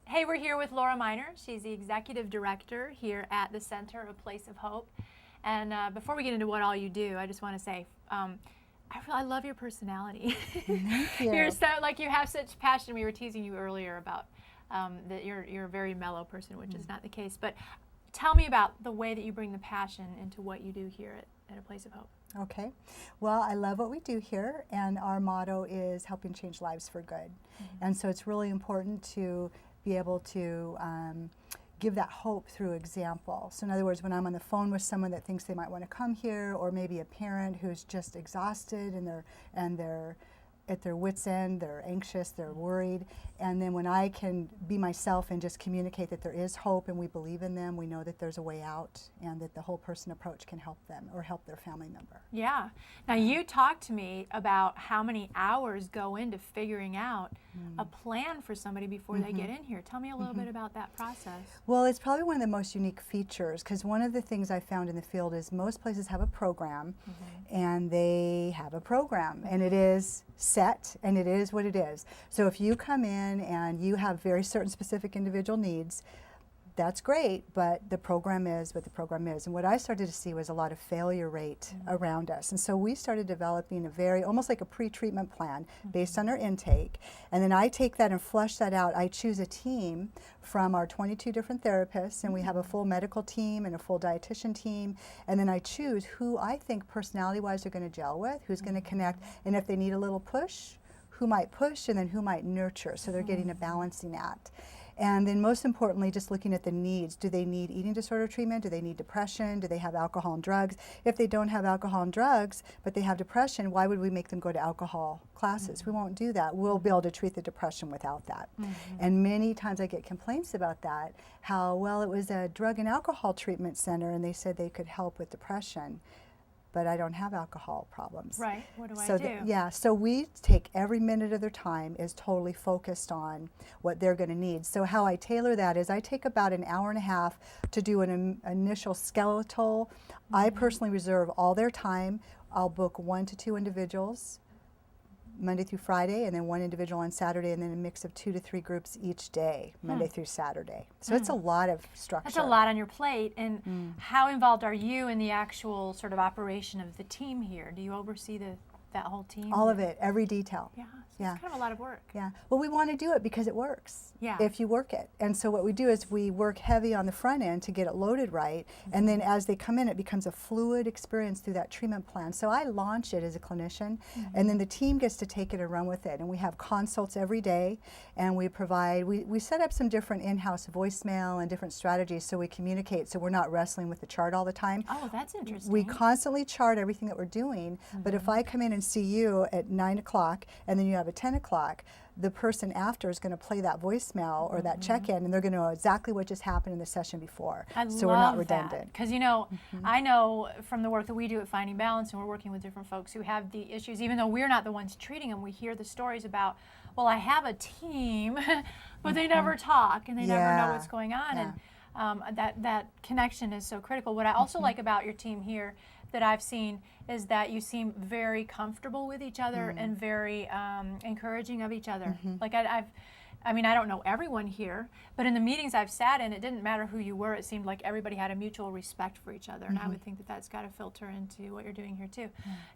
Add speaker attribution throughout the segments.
Speaker 1: Hey, we're here with Laura Miner. She's the executive director here at the Center, A Place of Hope. And before we get into what all you do, I just want to say, I love your personality.
Speaker 2: Thank you.
Speaker 1: You're so, like, you have such passion. We were teasing you earlier about that you're a very mellow person, which is not the case. But tell me about the way that you bring the passion into what you do here at A Place of Hope.
Speaker 2: Okay. Well, I love what we do here, and our motto is helping change lives for good. And so it's really important to be able to give that hope through example. So in other words, when I'm on the phone with someone that thinks they might want to come here, or maybe a parent who's just exhausted and they're at their wits' end, they're anxious, they're worried, and then when I can be myself and just communicate that there is hope and we believe in them, we know that there's a way out and that the whole person approach can help them or help their family member.
Speaker 1: Yeah. Now, you talked to me about how many hours go into figuring out a plan for somebody before they get in here. Tell me a little bit about that process.
Speaker 2: Well, it's probably one of the most unique features, because one of the things I found in the field is most places have a program, and they have a program, and it is set, and it is what it is. So if you come in and you have very certain specific individual needs, that's great, but the program is what the program is. And what I started to see was a lot of failure rate around us. And so we started developing a very, almost like a pre-treatment plan based on our intake. And then I take that and flush that out. I choose a team from our 22 different therapists, and we have a full medical team and a full dietitian team. And then I choose who I think personality-wise they're going to gel with, who's going to connect, and if they need a little push, who might push, and then who might nurture. So they're getting a balancing act. And then most importantly, just looking at the needs. Do they need eating disorder treatment? Do they need depression? Do they have alcohol and drugs? If they don't have alcohol and drugs, but they have depression, why would we make them go to alcohol classes? We won't do that. We'll be able to treat the depression without that. And many times I get complaints about that, how, well, it was a drug and alcohol treatment center and they said they could help with depression, but I don't have alcohol problems.
Speaker 1: Right. What do
Speaker 2: So
Speaker 1: I do?
Speaker 2: yeah, so we take every minute of their time is totally focused on what they're going to need. So how I tailor that is I take about an hour and a half to do an initial skeletal. I personally reserve all their time. I'll book 1 to 2 individuals Monday through Friday, and then 1 individual on Saturday, and then a mix of 2 to 3 groups each day, Monday through Saturday. So it's a lot of structure.
Speaker 1: That's a lot on your plate. And how involved are you in the actual sort of operation of the team here? Do you oversee that whole team?
Speaker 2: All of it, every detail.
Speaker 1: Yeah. So
Speaker 2: Yeah.
Speaker 1: it's kind of a lot of work.
Speaker 2: Yeah. Well, we want to do it because it works.
Speaker 1: Yeah.
Speaker 2: If you work it. And so what we do is we work heavy on the front end to get it loaded right. And then as they come in, it becomes a fluid experience through that treatment plan. So I launch it as a clinician, and then the team gets to take it and run with it. And we have consults every day, and we provide, we set up some different in-house voicemail and different strategies so we communicate, so we're not wrestling with the chart all the time.
Speaker 1: Oh, that's interesting.
Speaker 2: We constantly chart everything that we're doing, but if I come in and see you at 9 o'clock and then you have a 10 o'clock, the person after is going to play that voicemail or that check-in, and they're going to know exactly what just happened in the session before. So we're not redundant.
Speaker 1: Because, you know, I know from the work that we do at Finding Balance, and we're working with different folks who have the issues, even though we're not the ones treating them, we hear the stories about, well, I have a team, but they never talk and they never know what's going on. And that connection is so critical. What I also like about your team here that I've seen is that you seem very comfortable with each other and very encouraging of each other. Like I mean, I don't know everyone here, but in the meetings I've sat in, it didn't matter who you were. It seemed like everybody had a mutual respect for each other, and I would think that that's got to filter into what you're doing here too.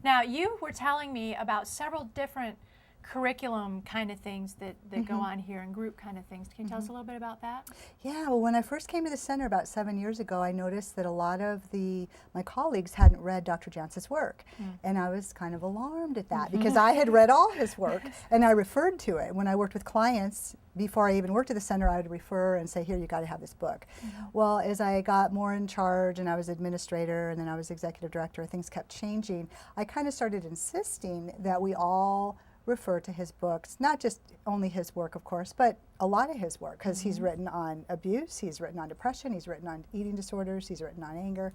Speaker 1: Now, you were telling me about several different curriculum kind of things that go on here and group kind of things. Can you tell us a little bit about that?
Speaker 2: Yeah, well, when I first came to the center about 7 years ago, I noticed that a lot of my colleagues hadn't read Dr. Jantz's work. And I was kind of alarmed at that because I had read all his work and I referred to it. When I worked with clients, before I even worked at the center, I would refer and say, here, you got to have this book. Well, as I got more in charge and I was administrator and then I was executive director, things kept changing. I kind of started insisting that we all refer to his books, not just only his work, of course, but a lot of his work, because he's written on abuse, he's written on depression, he's written on eating disorders, he's written on anger.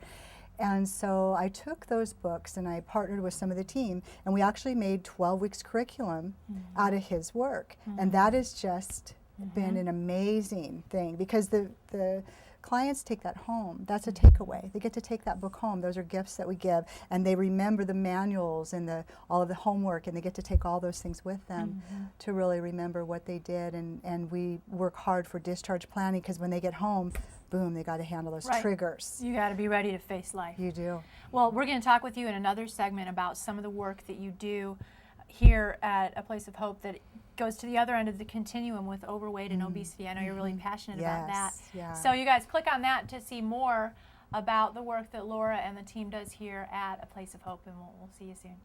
Speaker 2: And so I took those books and I partnered with some of the team, and we actually made 12 weeks curriculum out of his work. And that has just been an amazing thing, because the clients take that home. That's a takeaway. They get to take that book home. Those are gifts that we give, and they remember the manuals and all of the homework, and they get to take all those things with them to really remember what they did. And we work hard for discharge planning, because when they get home, boom, they got to handle those triggers.
Speaker 1: You got to be ready to face life.
Speaker 2: You do.
Speaker 1: Well, we're going to talk with you in another segment about some of the work that you do here at A Place of Hope that goes to the other end of the continuum with overweight and obesity. I know you're really passionate about that.
Speaker 2: Yeah.
Speaker 1: So you guys click on that to see more about the work that Laura and the team does here at A Place of Hope, and we'll see you soon.